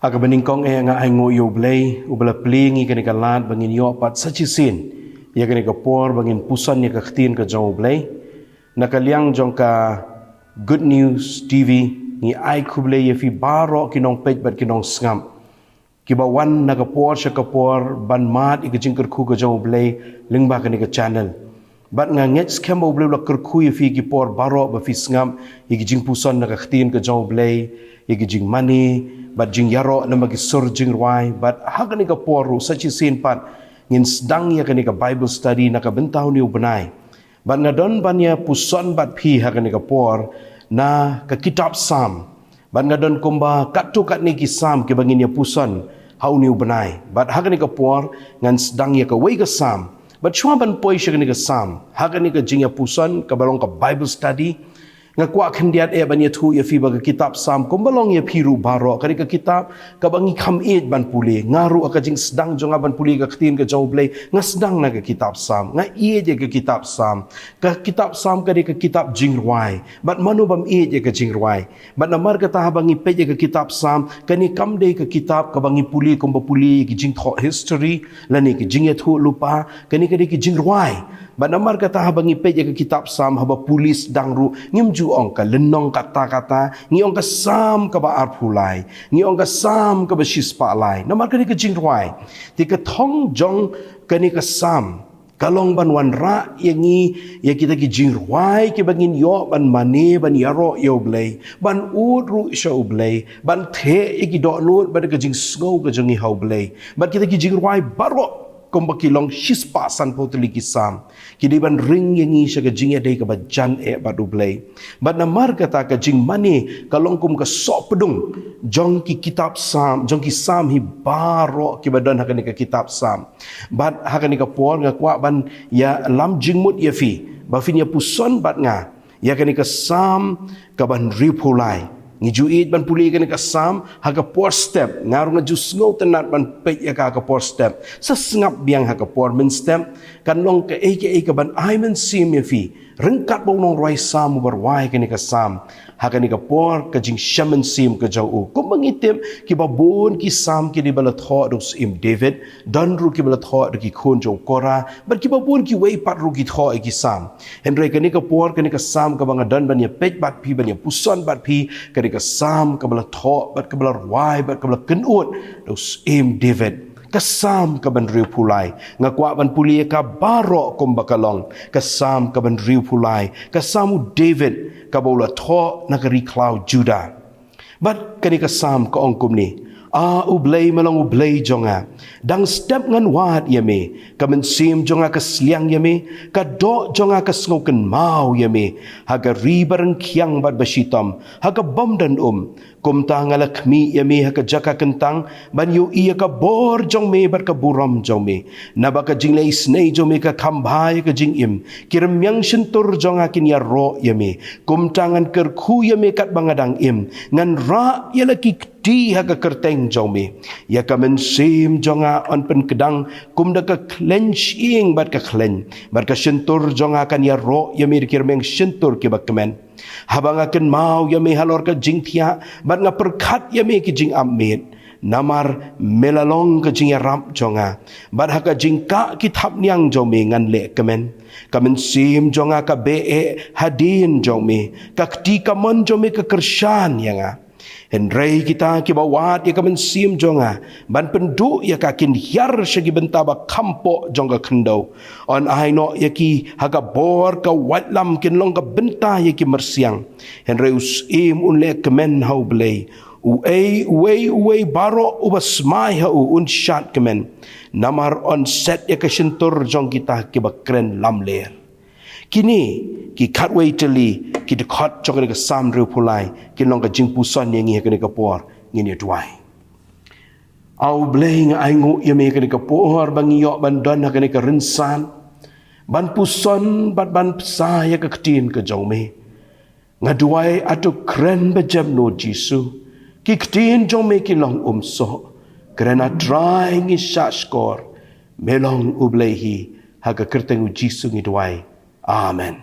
Aga beningkong nga ay ngoyo blay ubala plingi kani kalat bangin yo pat sachisin ya kani kapor bangin pusan ya kaktin ka jong blay nakaliang jong ka Good News TV ni ay kublay ya fi baro kinong page bat kinong ngam kibawan nakapor siya kapor ban mat ikajing kerku ka jong blay lingba kani ka channel bat nga ngets kemo blay la kerku ya fi kipor baro ba fi ngam ikajing pusan nakaktin ka jong blay ikajing money bat jing yaro na magisur jing ruay bat hagan ka poru sa chisin pat ngin sedang ya kani ka Bible study na kabentaw ni ubanay bat na don banya puson bat pi hagan ka por na ka kitab Sam bat na don kumba katukat ni kisam ke bangin ya puson hau ni ubanay bat hagan ka por ngan sedang ya ka way ka Sam bat chua ban poy siya kani ka Sam hagan ka jing ya puson ka balong ka Bible study nga kwa kendiat ban ya thu ya fi baga kitab Sam kumbalong ya piru baro kani ka kitab ka bangi khamit ban puli ngaru ka jing sedang jonga ban puli ka ktin ka jawblay nga sedang na ka kitab Sam nga iye je ka kitab Sam kani ka kitab jingruai bat manu bam iye je ka jingruai bat namar ka ta bangi pe je ka kitab Sam kani kamde ka kitab ka bangi puli kumba puli ki jing tho history lani ki jing ya thu lupa kani ki jingruai bat namar ka ta bangi pe je ka kitab Sam haba pulis dangru ngimju ong ka lenong kata-kata ngi ong ka Sam ka ba arpulai ngi ong ka Sam ka ba shispa lai namar ka ni ka jingruai ti ka thong jong ka ni ka Sam kalong ban wan ra yangi ya kita ki jingruai ki bangin yo ban mane ban yaro yo blay ban ud ru sho blay ban the ki do lut ban ka jing snow ka jing hau blay ban kita ki jingruai baro kumba kilong shispa san potli ki Sam kidi ban ring yangi siya ka jing yaday ka ba jan badu blay bat na mar kata ka jing mani kalong kum ka so pedung jong ki kitab Sam jong ki Sam hi baro ki badan hakani ka kitab Sam bat hakani ka por nga kwa ban ya lam jingmut ya fi ba fin ya puson bat nga ya kani ka Sam ka ban ripulai ngijuit ban puli kan ka Sam haga por step ngaru nga jus ngau tenat ban pe ya ka por step sesngap biang haga por men step kan long ka ka ban ai men sim ya fi rengkat bong nong roi Sam berwai kan ka Sam haga ni ka por ka jing shaman sim ka jau ko mangitim ki babun ki Sam ki di bala tho dos im David dan ru ki bala tho ki khon jo kora ban ki babun ki wei pat ru ki tho ki Sam henry kan ka por kan ka Sam ka bang dan ban ya pej bat pi ban ya puson bat pi kan ka Sam ka bala tho bat ka bala wai bat ka bala kenut dos im David ka Sam ka ban riu pulai nga kwa ban puli ka baro kum bakalong ka Sam ka ban riu pulai ka Samu David ka bola tho na ka riklau Judah bat kani ka Sam ka ongkum ni ublay malong ublay jonga dang step ngan wat yame kamen sim jonga kasliang yame kado jonga kasngoken mau yame haga ribarang kyang bat basitam haga bamdan kumta ngalakmi yame haga jaka kentang banyu iya ka bor jong me bar ka buram jong me nabaka jinglay snay jong me ka kambhay ka jing im kirmyang shintur jonga kin ya ro yame kumtangan kerku yame kat bangadang im ngan ra yalaki di haga kerteng jome ya ka men sim jonga on pen kedang kum da ka clench ing bat ka klen bat ka shentur jonga kan ya ro ya mir kirmeng shentur ke bakmen habang akan mau ya me halor ka jingthia bat nga perkhat ya me ki jing amit namar melalong ka jing ya ram jonga bat ha ka jing ka kitab niang jome ngan le kemen kamen sim jonga ka be hadin jome ka kti ka mon jome ka kershan yanga Henry kita kibawat ya kamen sim jonga ban pendu ya kakin hiar syagi bentaba kampo jonga kendau on aino ya ki haga bor ka watlam kin long ka benta ya ki mersiang Henry usim unle kemen hau blay uwe baro ubasmai hau un shat kemen namar on set ya ka shentur jong kita kibakren lamler kini ki khatway teli ki de khat chok ka Sam ru pulai ki long ka jing puson yang ngi ka ni ka por ngi ni tuai au bleng ai ngu ye me ka ni ka por bang yo ban don ka ni ka rinsan ban puson bat ban sa ya ka ktin ka jong me ngaduai atu kren bejam no Jisu ki ktin jong me ki long so krena dry ngi shashkor melong ublehi ha ka kerteng Jisu ngi tuai amen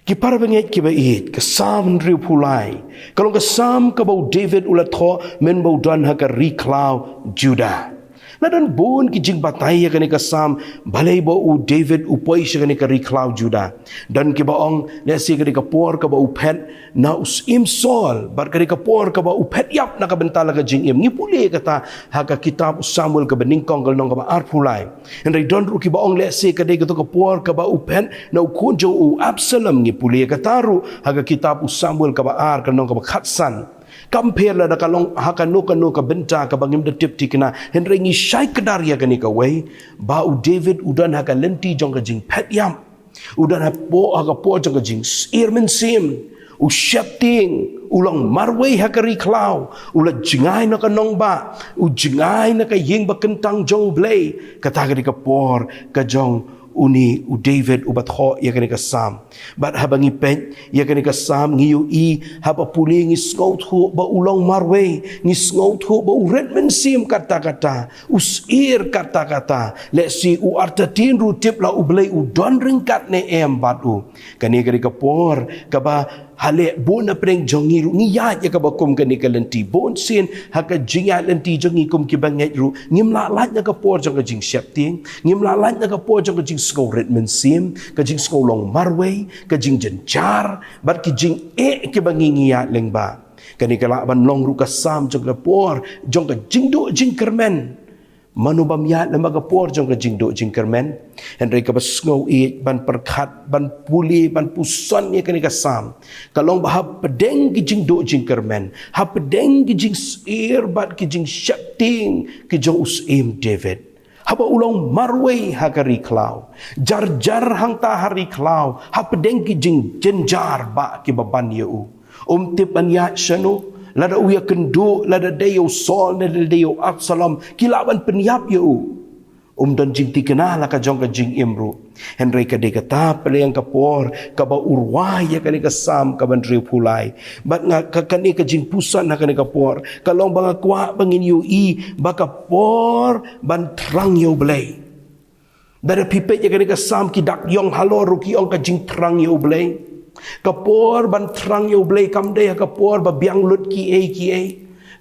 Ki parabangit ki bait kasam riu pulai. Kalau kasam ka bau David ulat tho men bau dan ha ka riklau Judah. Nadan bon ki jing batay ka ni kasam balay bau u David upoi siya ka ni ka riklau Judah. Dan ki baong lesi ka ni ka por ka bau pet na usim Saul bar ka ni ka por ka bau pet yap na ka bentala ka jing im. Ngipuli kata ha ka kitab Samuel ka beningkong ka nong ka ba arpulai. Henry don ru ki baong lesi ka ni ka to ka por ka bau pet na ukunjo u Absalom ngipuli ka taru ha ka kitab Samuel ka ba ar ka nong ka ba khatsan. Kampir la da kalong hakanu ka benta ka bangim da tip tikna henry ngi shai kedaria ka ni ka wei ba u David udan ha ka lenti jong ka jing pet yam udan ha po jong ka jing irmen sim u shapting ulang marway ha ka riklau ula jingai na ka nong ba u jingai na ka ying ba kentang jong blay kata ka ni ka por ka jong uni u David ubat ho ya kani kasam bat habang ipet ya kani kasam ngiu i haba puli ngi scout ho ba ulong marwe ngi scout ho ba redman sim kata-kata usir kata-kata le si u artatin ru tip la u blai u don ringkat ne em bat u kani kani kapor kaba hale bon na preng jongi ru ngi ya ka bakum kani kalenti bon sin haka jinga lenti jongi kum ki banget ru ngim la lat na kapor jong ka jing syap ting ngim la lat na kapor jong ka jing sko redman sim ka jing sko long marwe ka jing jenjar bat ki jing ki bangi ya lengba kani kala ban long ru ka sam jong ka por jong ka jing do jing kermen manubam ya lembaga por jong ka jing do jing kermen henry ka basngo it ban perkhat ban puli ban puson ya kani ka sam kalong bahap pedeng ki jing do jing kermen ha pedeng ki jing ir bat ki jing shakting ki jong usim David haba ulong marway ha ka riklau jar hang ta hari klau ha pedeng ki jing jenjar ba ki baban yu tip ban ya shanu lada uya kendo lada dayo Saul lada dayo Absalom kilaban penyap yu dan jing tikena la ka jong ka jing imru henry ka de kata pelayang kapor ka ba urway ya kani ka sam ka ban riu pulai bat nga ka kani ka jing pusan na kani kapor kalong banga kwa bangin yu i baka por ban trang yu blay dari pipet ya kani ka sam ki dak yong halor ki ong ka jing trang yu blay kapor ban trang yu blay kam de kapor ba biang lut ki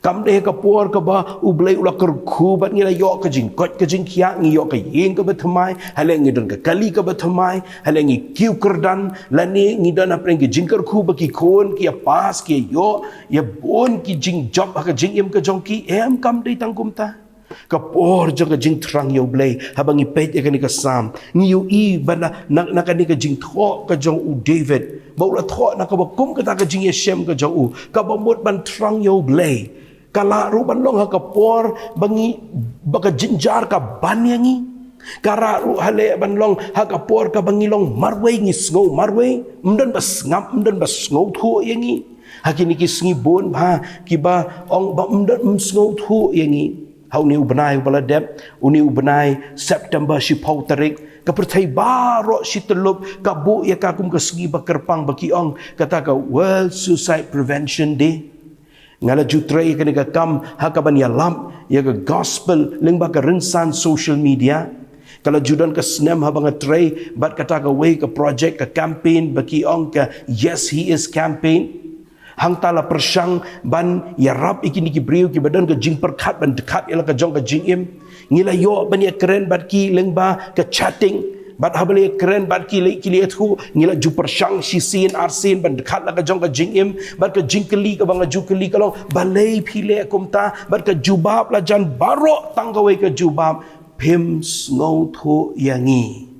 kam de kapor ka ba ublay ula kerku bat ngila yo ka jing kot ka jing kia ngi yo ka yin ka bathamai hale ngi don ka kali ka bathamai hale ngi kiu kerdan lani ngi don apren ki jing kerku ba ki kon ki pas ki yo ya bon ki jing job ka jing im ka jong ki em kam de tangkum ta kapor jong ka jing trang yo blay habang ipet ya ka sam ngi yo i bana na ka ni ka jing tho ka jong u David ba ula tho na ka ba kum ka ta ka jing Shem ka jong u ka ba mot ban trang yo blay kala ru ban long ha kapor bangi baka jinjar ka banyangi kara ru hale ban long ha kapor ka bangi long marway ngi sngo marway mdan bas ngap mdan bas sngo thu yangi hakini ki sngi bon ba ki ba ong ba mdan sngo thu yangi hau ni ubnai bala dep uni ubnai September shi pau tarik ka perthai baro shi telup ka bu ya ka kum ka sngi bakerpang baki ong kata ka World Suicide Prevention Day ngala jutrai ka niga kam hakaban ya lam ya ka gospel lingba ka rinsan social media kala judan ka snem habang tray bat kata ka way ka project ka campaign baki ong ka yes he is campaign hang tala persyang ban ya rap ikini ki brio ki badan ka jing perkhat ban dekat ila ka jong ka jing im ngila yo ban ya keren bat ki lingba ka chatting bat habale keren bat ki thu ngila ju persyang si sin arsin ban dekat la ka jong ka jing im bat ka jing keli ka bang ju keli kalong balai phile kumta bat ka jubab la jan baro tanggawe ka jubab phim ngau thu yangi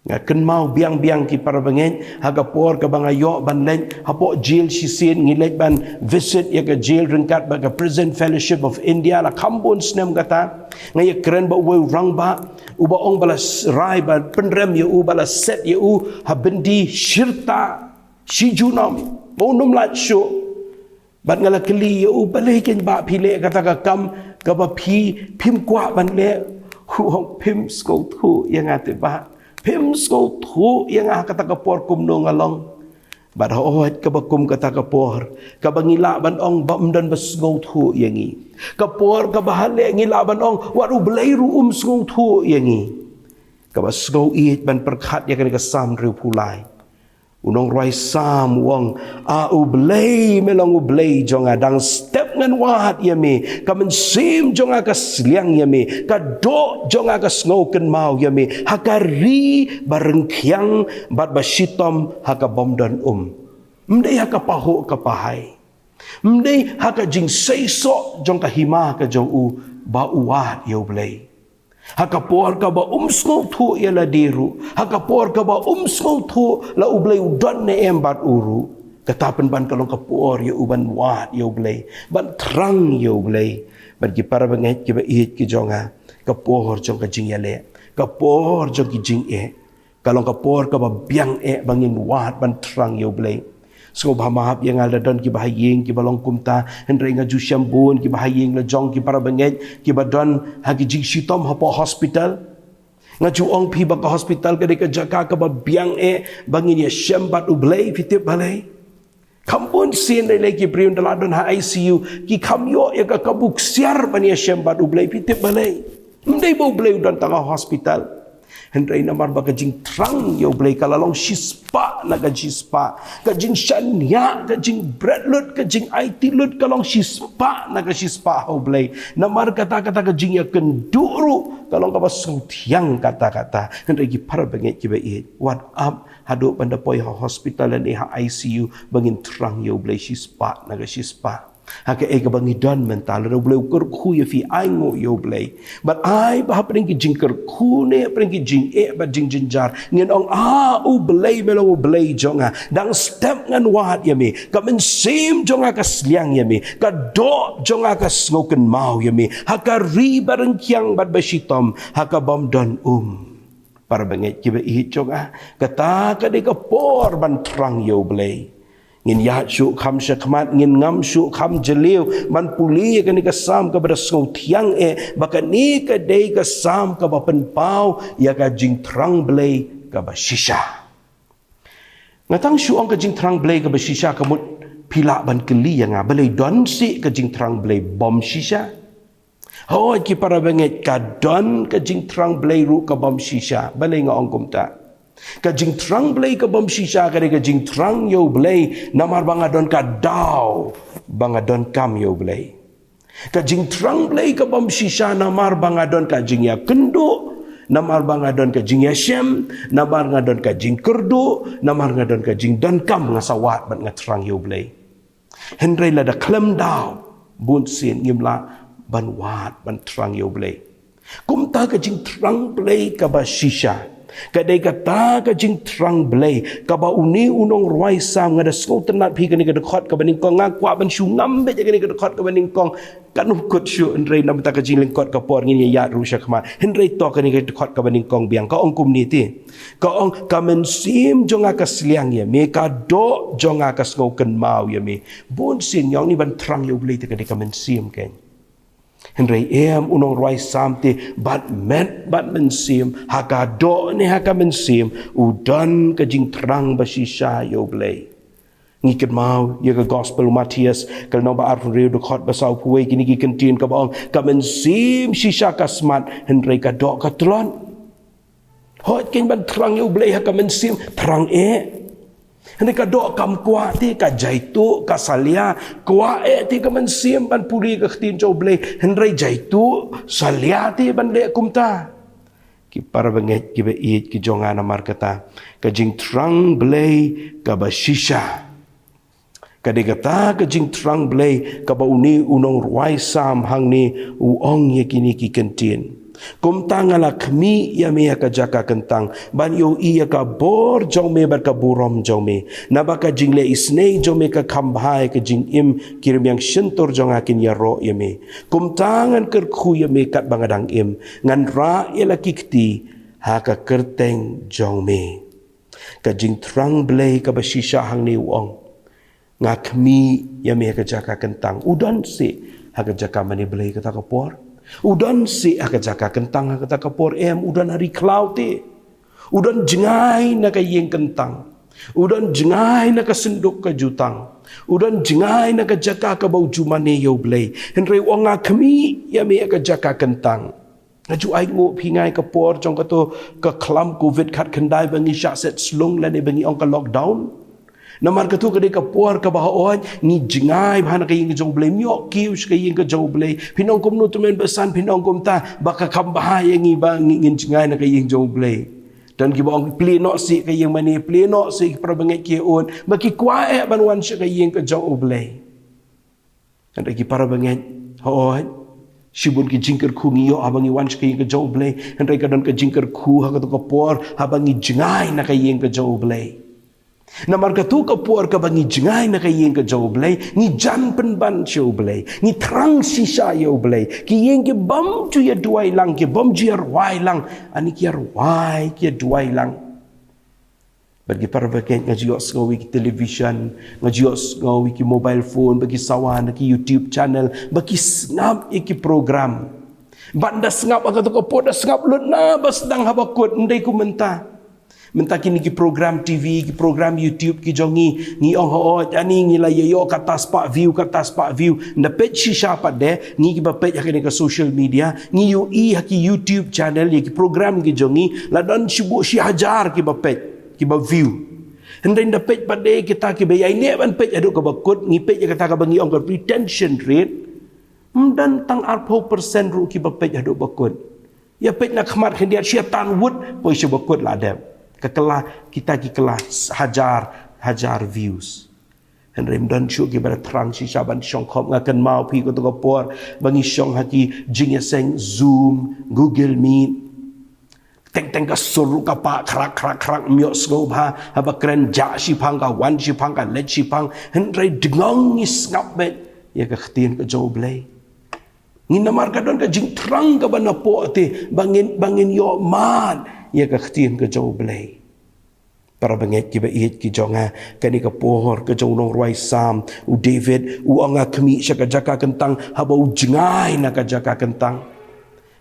nga ken mau biang ki para bengen haga por ka bang ayo ban len hapo jail si sin ngilek ban visit ya ka jail ringkat ba ka prison fellowship of India la kambon snem kata ngaya keren ba we rang ba uba ong balas rai ba penrem ya u balas set ya u habendi shirta shijunam bonum la sho bat ngala keli ya u balai ken ba phile kata ka kam ka ba phim kwa ban le hu hong phim sko thu yang ate ba phim sko thu yang kata ka por kum no ngalong bat hoet ka ba kum kata ka por ka bangila ban ong bam dan bas ngo thu yangi ka por ka bahale ngila ban ong waru blai ru ngo thu yangi ka bas ngo it ban perkhat ya ka sam ru pulai Unong roi sam wong ublay melong ublay jonga dang step ngan wahat yami kamen sim jonga kasliang yami kado jonga kasngoken mau yami hakari barengkyang bat basitom haka bomdan mdei haka paho kapahai mdei haka jing seiso jong kahima ka jong u ba uwat yoblay hakapor ka ba umsngol thu ya la diru hakapor ka ba umsngol thu la ublay udan ne embat uru katapan ban kalong kapor ya uban wat ya ublay ban terang ya ublay ban ki para banget ki ba ihit ki jonga kapor jong ka jing ya le kapor jong ki jing kalong kapor ka ba biang bangin wat ban terang ya ublay so bahamaap yang ada don ki bahaying ki balong kumta hendrai nga jusyambun ki bahaying la jong ki para banget ki badon hagi jing sitom hapo hospital nga juong pi ba ka hospital ka ka jaka ka ba biang bangin ya syambat ublay fitip balay kampun sin le ki priun daladon ha ICU ki kamyo ya ka kabuk siar ban ya syambat ublay fitip balay ndai ba ublay don tanga hospital hendrai namar ba kajing terang ya ublay kalalong sispa na kajispa kajing syanya kajing bradlut kajing IT lut kalong sispa na kajispa ublay namar kata-kata kajing ya kenduru kalong kabasung tiang kata-kata hendrai ki par banget ki bait what up haduk banda poi hospital dan ICU bangin terang ya ublay sispa na kajispa haka ega bangidan mental ro bleu kur khu ye fi ai ngo yo blei but ai ba pring ki jing kur khu ne pring ki jing ba jing jinjar ngin ong u blei melo blei jonga dang step ngan wat ye me ka men sim jonga ka sliang ye me ka do jonga ka smoken mau ye me haka ri bareng kyang bat basitom haka bom don para banget ki ba i jonga kata ka de ka por ban trang yo blei ngin ya syuk kham syakmat ngin ngam syuk kham jeliu man puli ka ni kasam ka pada sngau tiang baka ni ka dei kasam ka ba penpau ya ka jing trang blei ka ba shisha ngatang syuong ka jing trang blei ka ba shisha ka mut pila ban keli yang balai don si ka jing trang blei bom shisha ho ki para banget ka don ka jing trang blei ru ka bom shisha balai nga ong kumta ka jing terang blay ka bom shisha ka jing terang yo blay namar bangadon ka daw bangadon kam yo blay ka jing terang blay ka bom shisha namar bangadon ka jing ya kendu namar bangadon ka jing ya syem namar ngadon ka jing kerdu namar ngadon ka jing don kam ngasawat bat ngaterang yo blay hendrai la da klem daw bun sin ngimla ban wat ban terang yo blay kumta ka jing terang blay ka ba shisha kadai kata ka jing terang blay ka ba uni unong ruai sam ngada skau tenat pi ka ni ka dekat ka baning kong ngakwa ban syu ngambe ka ni ka dekat ka baning kong kanu kut syu endrei nam ta ka jing lengkot ka por ngin ya ru sya khma hendrei to ka ni ka dekat ka baning kong biang ka ong kum ni ti ka ong ka men sim jonga ka sliang ya me ka do jonga ka skau ken mau ya me bun sin yang ni ban terang yo blay ta ka ni ka men sim ken hendrai unong ruai samte bat men sim haka do ni haka men sim udan ka jing terang basisha yo blay ngikit mau ya ka gospel Matias kal no ba arfun reu dokot basau puwe kini ki kentin ka baong ka men sim shisha ka smart hendrai ka do ka tlon hot ken ban terang yo blay haka men sim terang Hendak ka do kam kuat ti ka jaitu ka salia kuat ti ka man sim ban puri ka khtin chau blay hendrai jaitu salia ti ban le kumta ki para banget ki be it ki jonga na markata ka jing trang blay ka ba shisha ka de kata ka jing trang blay ka ba uni unong ruai sam hang ni uong ye kini ki kentin kum tangala kmi ya me ka jaka kentang ban yo iya ka bor jong me bar ka burom jong me nabaka jingle isne jong me ka khambhai ka jing im kirim yang shentor jong akin ya ro ya me kum tangan ker khu ya me kat bangadang im ngan ra ya la kikti ha ka kerteng jong me ka jing trang blay ka basisha hang ni wong ngakmi ya me ka jaka kentang udan si ha ka jaka mani blay ka ta ka por udan si aka jaka kentang aka taka por udan hari cloud udan jengai nak yeng kentang udan jengai nak senduk ka jutang udan jengai nak jaka ka bau jumane yo blay henry wonga kami ya me aka jaka kentang Ngaju ai ngộ phi ngai ka por trong ka to ka khlam covid khat khandai bangi sha set slung la ne bangi ong ka lockdown namar ka tu ka de ka por ka ba on ni jingai bhan ka ying jong blame yo kiu ka ying ka jong blame pinong kom no tumen besan pinong kom ta ba ka kham ba yang ngi ba ngin jingai na ka ying jong blame dan ki bong play no si ka ying mani play no si pra bangai ki on ba ki kwa e ban wan sha ka ying ka jong blame kan ki para bangai ho Sibun ki jingker ku ngiyo abangi wan ka ying ka jong blame kan ka don ka jingker ku ha ka to ka por abangi jingai na ka ying ka jong blame na marga tu ka por ka bangi jingai na ka ying ka jong blame ni jan pen ban show blame ni trang si sha yo blame ki ying ki bam tu ya duai lang ki bam ji wai lang ani ki wai ki duai lang bagi para bagian ngajios ngawi ki television ngajios ngawi ki mobile phone bagi sawan ki YouTube channel bagi ngap iki program banda ngap aga to ko poda ngap lut na bas dang habakut ndai ku menta kini ki program TV ki program YouTube ki jongi ngi ong ho ani ngi la yo kata spa view nda page shisha pa de ngi ki ba page akene ka social media ngi yu i haki YouTube channel ki program ki jongi la dan shibu shi hajar ki ba page ki ba view hendai nda page pa de kita ki ba ai ban page adu ka bakut ngi page kata ka bangi ong ka retention rate dan tang arpo persen ru ki ba page adu bakut ya page nak khmat khendia syaitan wud poi shi bakut la dem kekelah kita ki kelas hajar views and remdan shu ki ber terang si saban syong khop ngakan mau pi ko to por bangi syong haki jing seng Zoom Google Meet teng ka suru ka pa krak myo sko ba haba kren ja si phang ka wan si phang ka let si phang and dengong is ngap bet ya ka khtin ka jo blai ni namar ka don ka jing terang ka bana po te bangin yo man ya ka khtin ka jo blai para banget ki ba it ki jonga kani ka pohor ka jong nong roi sam u David u anga kemi sya ka jaka kentang haba u jingai na ka jaka kentang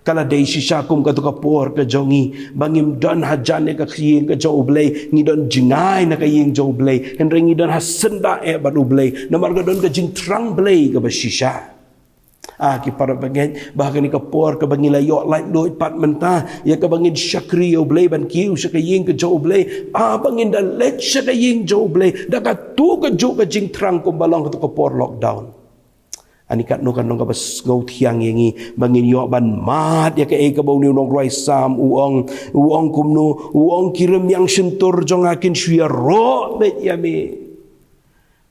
kala dei shisha kum ka to ka por ka jongi bangim don hajan ka khiyeng ka jo blai ni don jingai na ka yeng jo blai en rengi don hasenda e ba u blai namar ka don ka jing trang blai ka ba shisha ki para bagen bahkan ni ka por ka bangila yo like do pat menta ya ka bangin shakri yo blai ban kiu sha ka yeng ka jo blai bangin da let sha ka yeng jo blai da ka tu ka jo ka jing trang kum balong ka to ka por lockdown ani kat no kan nong ka bas ngau thiang yengi bangin yo ban mat ya ka e ka bau ni nong roi sam uong kum no uong kirim yang sentur jong akin syia ro bet ya me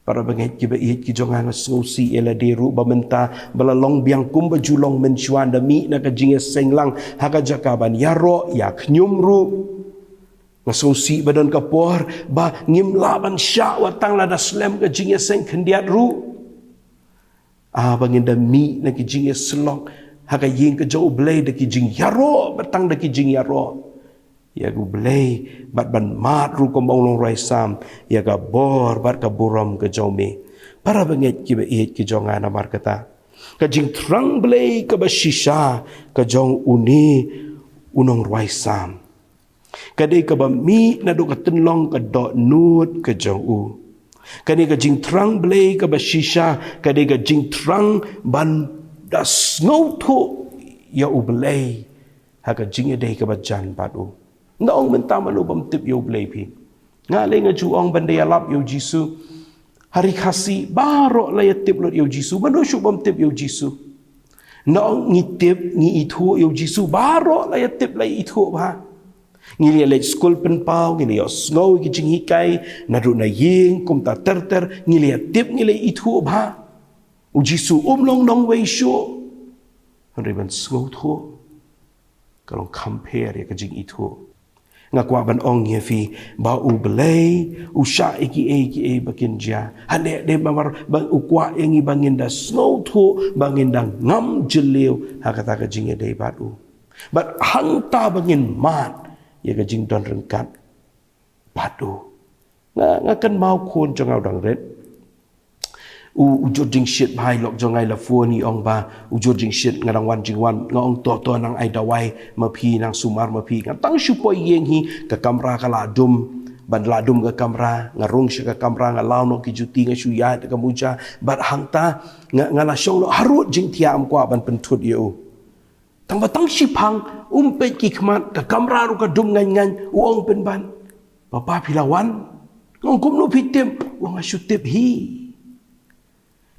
para banget ki ba it ki jong ang sosi ela de ru ba menta bala long biang kum ba julong men chuan da mi na ka jinge senglang ha ka jakaban ya ro ya knyum ru ngasosi badan ka por ba ngim laban sya watang la da slam ka jinge seng khendiat ru bangin da mi na ki jing slong haka ying ka jo blai da ki jing yaro batang da ki jing yaro ya gu blai bat ban mat ru kom long rai sam ya ga bor bat ka buram ka jo me para banget ki ba it ki jonga na mar kata ka jing trang blai ka ba shisha ka jong uni unong rai sam ka dei ka ba mi na do ka tenlong ka do nut ka jong u kani ka jing trang blai ka ba shisha kani ka jing trang ban da snow to ya u blai ha ka jing dei ka ba jan padu na ong men taman ubam tip yo blai pi nga le nga ju ong ban dei alap yo jisu hari khasi baro la ya tip lot yo jisu bano shu bam tip yo jisu na ong ngi tip ngi ithu yo jisu baro la ya tip la ithu ba ngili le school pen pau ngili snow ki jing hikai na ru na ying kum ta ter ngili tip ngili ithu ba u jisu long nong wei shu riban snow thu kalong compare ya ka jing ithu nga kwa ban ong ye fi ba u blai u sha iki bakin ja hane de mamar bang u kwa engi bangin da snow thu bangin da ngam jeleu ha kata ka jing de ba u but hangta bangin mat ya ka jing don rengkat padu nga kan mau khun cho ngau dang ret u jod jing shit bai lok jo ngai la fu ni ong ba u jod jing shit ngarang wan jing wan nga ong to nang ai dawai ma phi nang sumar ma phi nga tang shu poi yeng hi ka kamera ka la dum ban la dum ka kamera ngarung shi ka kamera nga law no ki juti nga shu ya ka muja bat hangta nga la shong lo harut jing tiam kwa ban pentut yo tang batang sipang umpet ki khmat ka kamra ru ka dum ngan uong pen ban papa pilawan ngong kum no pitem wang asutip hi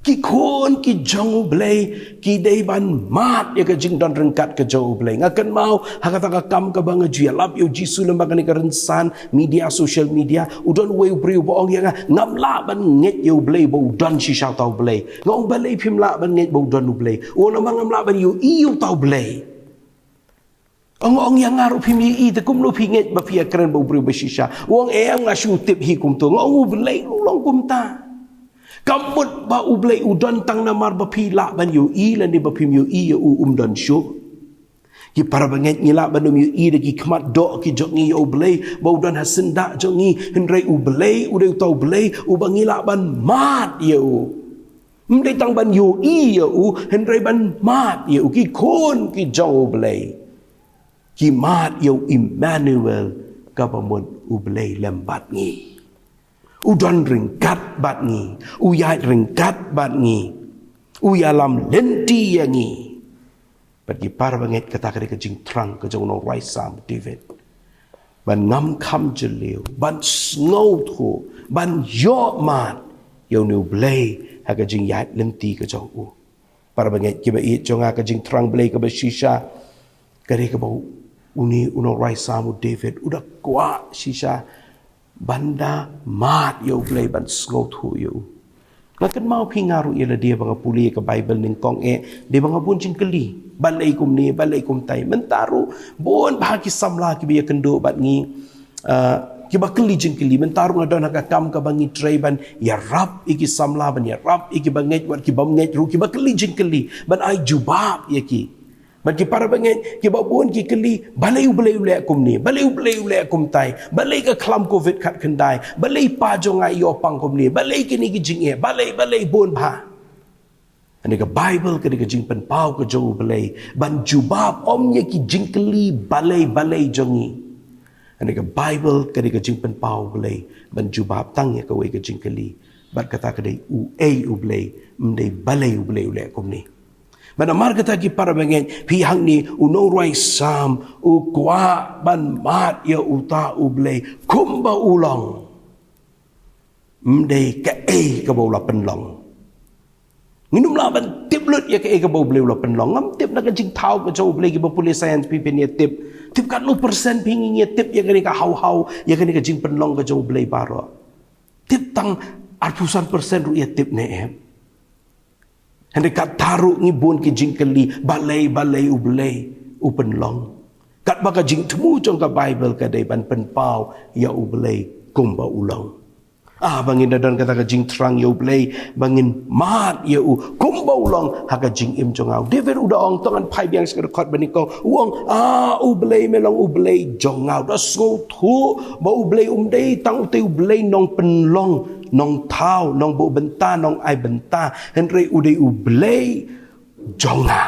ki khon ki jong blay ki dei ban mat ya ka jing don rengkat ka jong blay ngakan mau hakata ka kam ka bang ju lap yo jisu lembang ni ka rensan media social media udon we bri boong ya ngam la ban nget yo blay bo don si shau tau blay ngong balai phim la ban nget bo don blay o na ngam la ban yo iu tau blay ong yang ngaru phim i te kum no phinget ba phia kren bo bri ba shisha wong em nga shu tip hi kum to ngong blay long kum ta kamut ba ublay udan tang namar ba pila ban yu i lan di ba pim yu i yu dan syo ki para banget ngila ban yu i de ki khmat do ki jok ngi ublay ba udan hasenda jok ngi henrai ublay ude tau blay u ba ngila ban mat yu mdei tang ban yu i yu henrai ban mat yu ki khon ki jok ublay ki mat yu Emmanuel ka ba mon ublay lembat ngi udan ringkat bat ngi uyai ringkat bat ngi uyalam lenti yang ngi bagi par banget kata kali kejing terang kejong no raisam David ban ngam kham jeleu ban ngau thu ban yo mat yo nu blay ha kejing yai lenti kejong u par banget kiba i jonga kejing terang blay ka shisha kare ka bau uni uno raisam David udah kuat shisha banda mat yo blay ban sngot hu yo ngakan mau pingaru ila dia banga puli ke Bible ning kong dia banga bun jingkeli balai kum ni balai kum tai mentaru bon bahagi samla ki biya kendo bat ngi ki bakeli jingkeli mentaru ngadon ka kam ka bangi traiban ya rab iki samla ban ya rab iki banget wat ki banget ru ki bakeli jingkeli ban ai jubab ya ki bagi para banget ki babun ki keli balai ulai kum ni balai ulai kum tai balai ka klam covid khat kendai balai pa jong ai yo pang kum ni balai ki ni ki jing balai bon ba ani ka Bible ka jing pen pau ka jong balai ban jubab om ye ki jing keli balai jongi ani ka Bible ka jing pen pau balai ban jubab tang ye ka we ka jing keli bat kata ka dei u balai mdei balai ulai kum ni Mana mar kata ki para banget pihang ni unong ruai sam u kwa ban mat ya uta ublay kumba ulang mdei ka ka bola penlong nginum la ban tip lut ya ka bola bola penlong ngam tip na ka jing thau ka jo ublay ki ba puli science pi pen ya tip kat lu persen pingin ya tip ya ka hau ya ka jing penlong ka jo ublay baro tip tang arpusan persen ru ya tip ne Hendak kat taruh ni bun ki jingkeli balai ublay upen long. Kat baka jing temu jong ka Bible ka dai ban pen pau ya ublay kumba ulang. Bangin dadan kata ka jing terang ya ublay bangin mat ya kumba ulang ha ka jing im jong au. David udah ong tongan pai biang sekar kot banikong uang ublay melong ublay jong au da sngo thu ba ublay umdai tang utai ublay nong pen long nong tau nong bo benta nong ai benta henry udai ublay jonga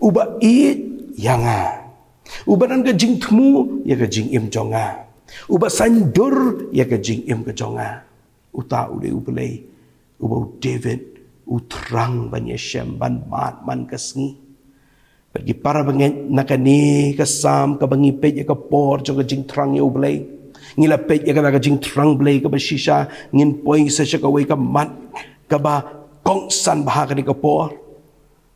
uba it yanga ubanan ka jing temu ya ka jing im jonga uba sandur ya ka jing im ka jonga uta udai ublay uba David utrang ban Yeshem ban mat man kasngi bagi para banget nakani kasam ka bangi pe ya ka por jong ka jing trang ya ublay ngila pet ya kata jing terang blay ka ba shisha ngin poing sa siya kaway ka mat ka ba kong san baha ka ni ka por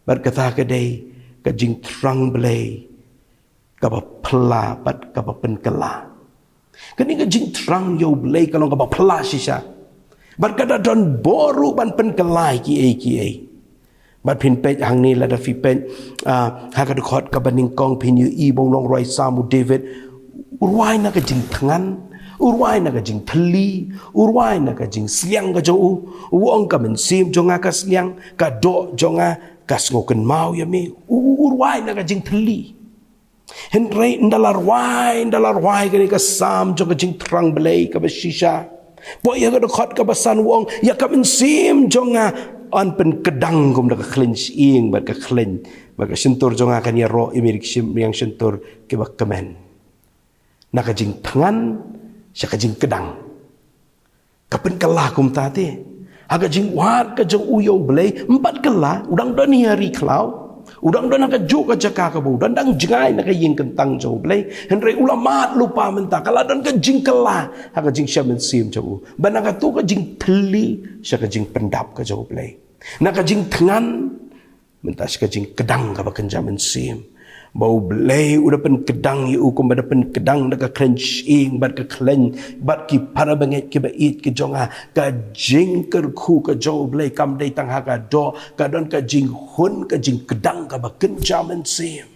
bat kata ka day ka jing terang blay ka ba pela bat ka ba penkala kani ka jing terang yo blay ka long ka ba pela shisha bat kata don boru ban penkalai ki bat pin pet hang ni la da fi pet ha ka khot ka baning kong pin yu i bong long roi samu David urwai na ka jing tangan urwai na ka jing thali urwai na ka jing sliang ka jo uong ka men sim jonga ka sliang ka do jonga ka ngoken mau ya me urwai na ka jing thali henrei ndalar wai ka sam jonga jing trang blay ka shisha po ya ka khot ka basan uong ya ka men sim jonga an pen kedang kum da ka cleanse ing ba ka clean ba ka sentur jonga kan ya ro imirik sim yang sentur ke ba kemen na ka jing tangan siya ka jing kedang kapen kalah kum tati aga jing wat ka jong uyo blay 4 kala udang doni hari klau Udang dan nak juk ke jaka ke bau dan dang jengai nak ying kentang jauh belai henry ulama lupa mentah kalau dan ke jing kelah ha ke jing syamen sim jauh ban nak tu ke jing teli sya ke jing pendap ke jauh belai nak ke jing tengan mentah ke jing kedang ke bakan jamen sim bau belai udah pen kedang yu kum bada pen kedang nak ke clench ing bad ke clench bad ki para banget ke bait ke jonga ka jing kerku ke jauh belai kam dai tang ha ka do ka don ka jing hun ka jing kedang ka bakan jamen sim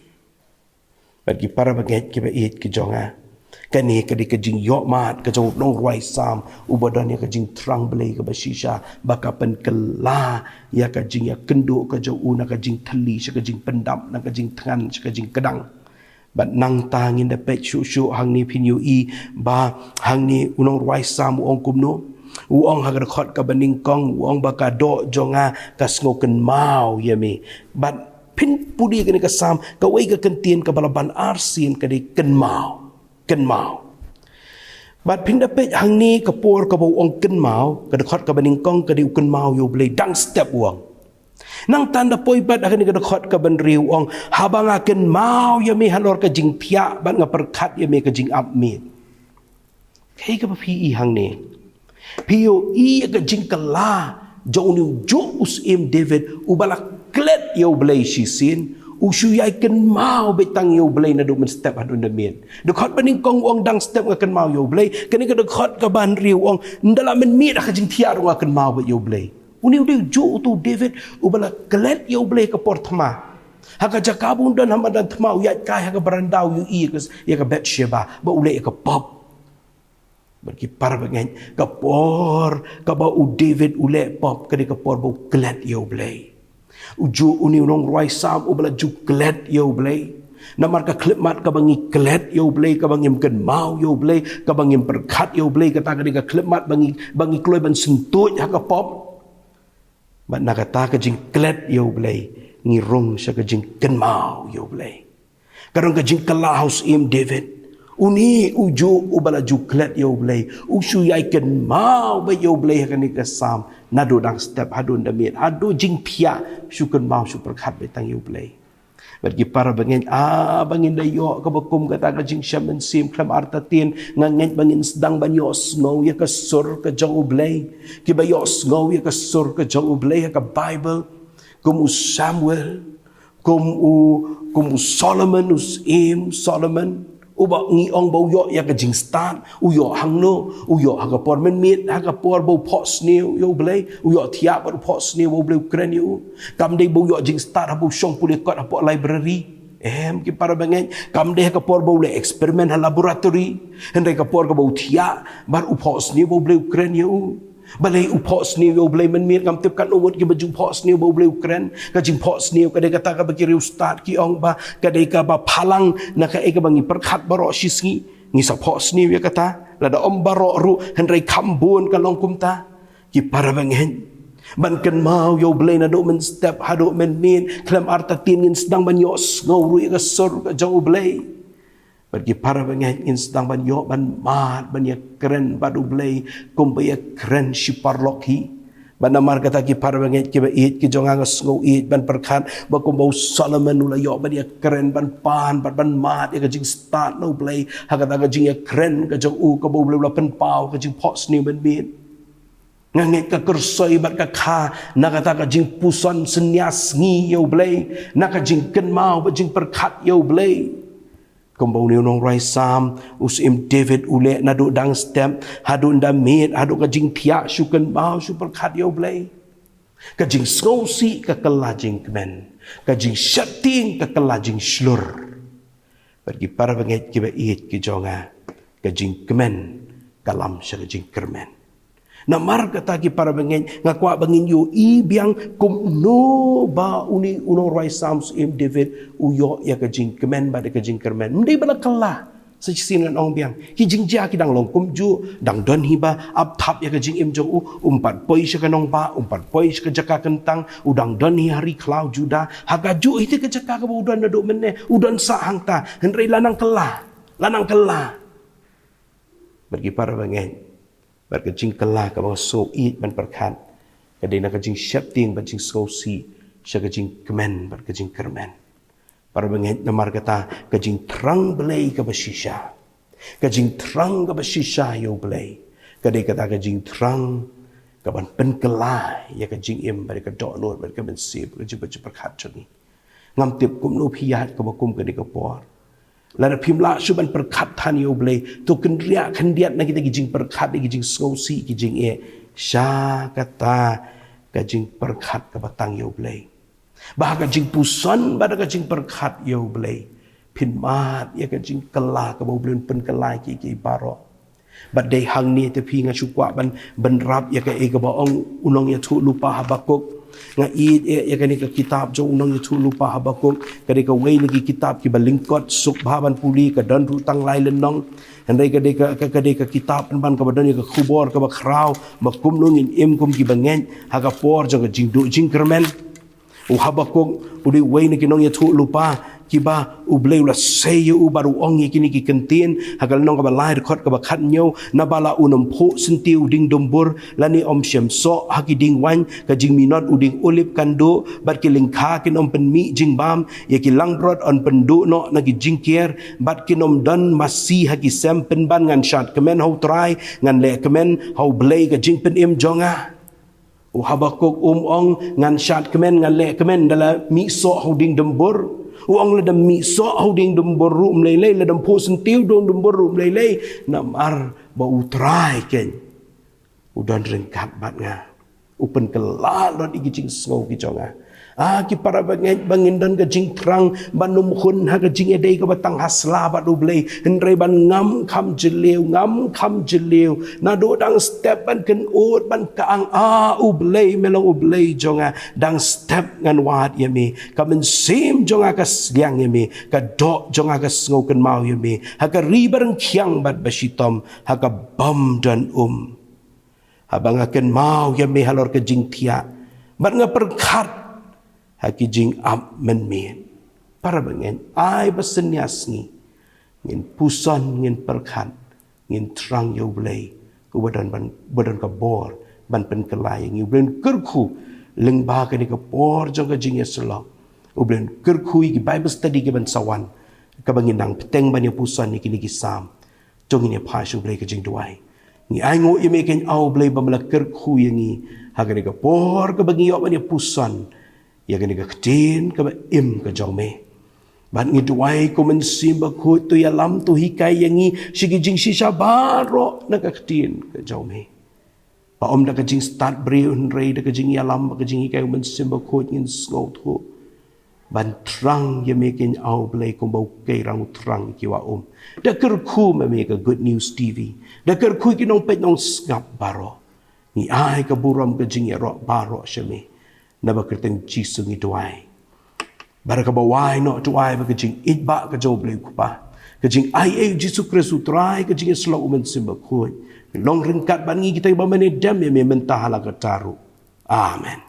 bad ki para banget ke bait ke jonga kani ka di ka jing yo mat ka jauh nong roi sam ubadan ya ka jing terang belai ka basisha baka pen kela ya ka jing ya kendu ka jauh na ka jing thali sya ka jing pendam na ka jing tengan sya ka jing kedang bat nang tangin da pek shu hang ni pinyu i ba hang ni unong roi sam ong kumno uong hagar khot ka baning kong uong baka do jonga ka sngoken mau yemi bat pin pudi ka ni ka sam ka wei ka kentien ka balaban arsin ka di ken mau bat pindah pej hang ni kapor ka bau ong ken mau ka dekat ka baning kong ka di ken mau yo blei dang step uang nang tanda poi bat akan ka dekat ka ban riu ong habang akan mau ya me halor ka jing pia bat nga perkat ya me ka jing ap me kai ka pi hang ni pio i ka jing kala jo ni jo us im David ubala klet yo blei shisin usu yai ken mau betang yo blei na do men step adun de men de khot baning kong ong dang step nga ken mau yo blei kani ka de khot ka ban riu ong ndala men mi ka jing thia ro ken mau yo blei uni ude jo tu David ubala klet yo blei ka portma haka jakabun dan hamadan tma yai kai haka barandau yo i ka ya ka bet sheba ba ule ka pop bagi par bangen ka por ka ba u David ule pop ka de ka por bo klet yo blei uju uni unong roi sam ubala ju klet yo blei namar ka klipmat ka bangi klet yo blei ka bangim ken mau yo blei ka bangim perkat yo blei ka ta ka klipmat bangi kloi ban sentuj ha ka pop ban nakata ka jing klet yo blei ngirong sa ka jing ken mau yo blei karong ka jing kala house im David uni uju ubala ju klet yo blei usu yai ken mau ba yo blei ka ni ka sam nado dang step hadun damit hadu jing pia syukur mau super khat betang yo blei bagi para bangin bangin dayo ka bakum kata ka jing shaman sim klam arta tin ngangen bangin sedang banyo snow ya ka sur ka jong blei ki bayo snow ya ka sur ka jong blei ka Bible kum Samuel kum Solomon Solomon uba ngi ong bau yo ya ka jing start uyo hangno uyo ha ka por men mit ha ka por bau pot snew yo blei uyo thia bau pot snew bau blei kren yo kam dei bau yo jing start ha bau shong puli kot ha pot library ki para bangen kam dei ha ka por bau le experiment ha laboratory hendai ka por ka bau thia bar u pot snew bau blei kren yo balai u pot snew yo blei men mit kam tip kan umut ki baju pot snew bau blei kren ka jing pot snew ka dei kata ka bagi riu start ki ong ba ka dei ka ba phalang na ka e ka bangi perkhat baro shisngi ngi sa pot snew ya kata la da om baro ru hendrai khambun ka long kumta ki para bangen ban kan mau yo blei na do men step hado men min klam arta tin ngin sedang ban yo ngau ru ka sur ka jauh blei bagi para bangen in sedang ban yo ban mat ban ya keren badu blei kum ba ya keren si parlokhi ban namar kata ki para bangen ki ba it ki jonga ngau it ban perkhat ba kum bau Solomon ula yo ban ya keren ban pan ban mat ya ka jing start no blei ha kata ka jing ya keren ka jong u ka bau blei la pen pau ka jing pot sni ban bin nganget ka kersoi bat ka kha na kata ka jing puson senyas ngi yo blei na ka jing ken mau ba jing perkhat yo blei Kumbau ni unong rai sam usim David ule nadu dang step hadu ndamit hadu ka jing pia syukan mau super khat yo blei ka jing skosi ka kelajing kemen ka jing syating ka kelajing slur bagi para banget ki ba it ki jonga ka jing kemen kalam sya ka jing kermen namar kata ki para bangin ngakwa bangin yo i biang kum no ba uni uno rai sams im David uyo ya ka jing kemen ba de ka jing kermen mendai bala kala sesin ong biang ki jing ja ki dang long kum ju dang don hi ba ap thap ya ka jing im jong umpat poi sya ka nong ba umpat poi sya ka jaka kentang udang don hi hari klau juda haga ju ite ka jaka ka udan do menne udan sa hang ta hendrai lanang kala bagi para bangin bar ka jing kala ka bang so it ban perkhat ka de na ka jing syap ting ban jing so si siya kajing kemen bat kajing kermen. Para bangit namar kata kajing terang belai ka basisya. Kajing terang ka basisya yo belai. Kadai kata kajing terang kaban penkelai ya kajing im bari ka donor bari ka mensib kajing baca perkat ni. Ngam tiap kum no piat ka bakum kadai ka por. Lara pimla suban perkat tan yo belai tu kendria kendiat na kita kajing perkat kajing skosi kajing sya kata kajing perkat ka batang yo belai. Bah kajing pusan pada kajing perkat yo belai. Pinmat ya kajing kelah ka bau belun penkelai ki baro. Bad day hang ni te pi nga sukwa ban rap ya ka ka baong unong ya tu lupa Habakuk. Nga ya ka ni ka kitab jo unong ya tu lupa Habakuk. Kadai ka way lagi kitab ki balingkot suk bahaban puli ka dan rutang lai lenong. Handai kadai ka kitab ban ka badan ya ka kubor ka bakraw makum nungin im kum ki bangen ha ka por jo ka jing du jing kermen. Habakuk udi way ni kinong ya tu lupa kiba ublay ula sayo baru ongi kini ki kentin hagal nong ka balai rekod ka bakat nyo na bala unam po sentiu ding dombur lani om syam so haki ding wan ka jing minot uding ulip kando bat ki lingka kin om penmi jing bam ya ki langbrod on pendu no na ki jingkier bat kin om dan masih haki sem penban ngan syat kemen hau try ngan le kemen hau blay ka jing pen im jonga Habakuk ong ngan syat kemen ngan le kemen dala mi so hau ding dombur uang ledam mi so holding dum boru mlelei ledam po sentiu dong dum boru mlelei namar bau try ken udan rengkat bat nga upen kelalot iki jing sngau ki jonga ki para bangin dan kajing terang banum khun ha kajing edai ka batang hasla bat ublei henrei ban ngam kham jeleu na do dang step ban ken ut ban kaang ublei melong ublei jonga dang step ngan wat yami kamen sim jonga ka sliang yami ka dok jonga ka sngau ken mau yami ha ka ribareng khiang bat basitom ha ka bam dan habang akan mau yami halor kajing tia bat nga perkat haki jing ap men para bangin ai basenias ni ngin pusan ngin perkat ngin terang yo blai ku badan ka bor ban pen kelai ngi blen kerku leng ba ka ni ka por jong ka jing yeslo u blen kerku ki bible study ki ban sawan ka bangin nang peteng ban yo pusan ni ki sam jong ni pa shu blai ka jing duai ni ai ngo i meken au blai ba mala kerku yangi ha ka ni ka por ka bangi yo ban yo pusan ya gani ka ketin ka im ka jaume ban ngi duai ko men simba ko tu ya lam tu hikai yangi sigi jing shisha baro na ka ketin ka jaume pa om da ka jing start breun rei da ka jing ya lam ka jing hikai men simba ko ngin sngau tu ban trang ya mekin au blai ko bau kai rang trang ki wa da ker ku me ka good news tv da ker ku ki nong pe nong ngap baro ni ai ka buram ka jing ya ro baro shame na bakerten jisu ngi tuai baraka bawai no tuai ba kajing itba ka job le kupa kajing ai jisu kristu trai kajing slow men simba khoi long ringkat ban ngi kita ba mane dam ya me mentahala ka taru amen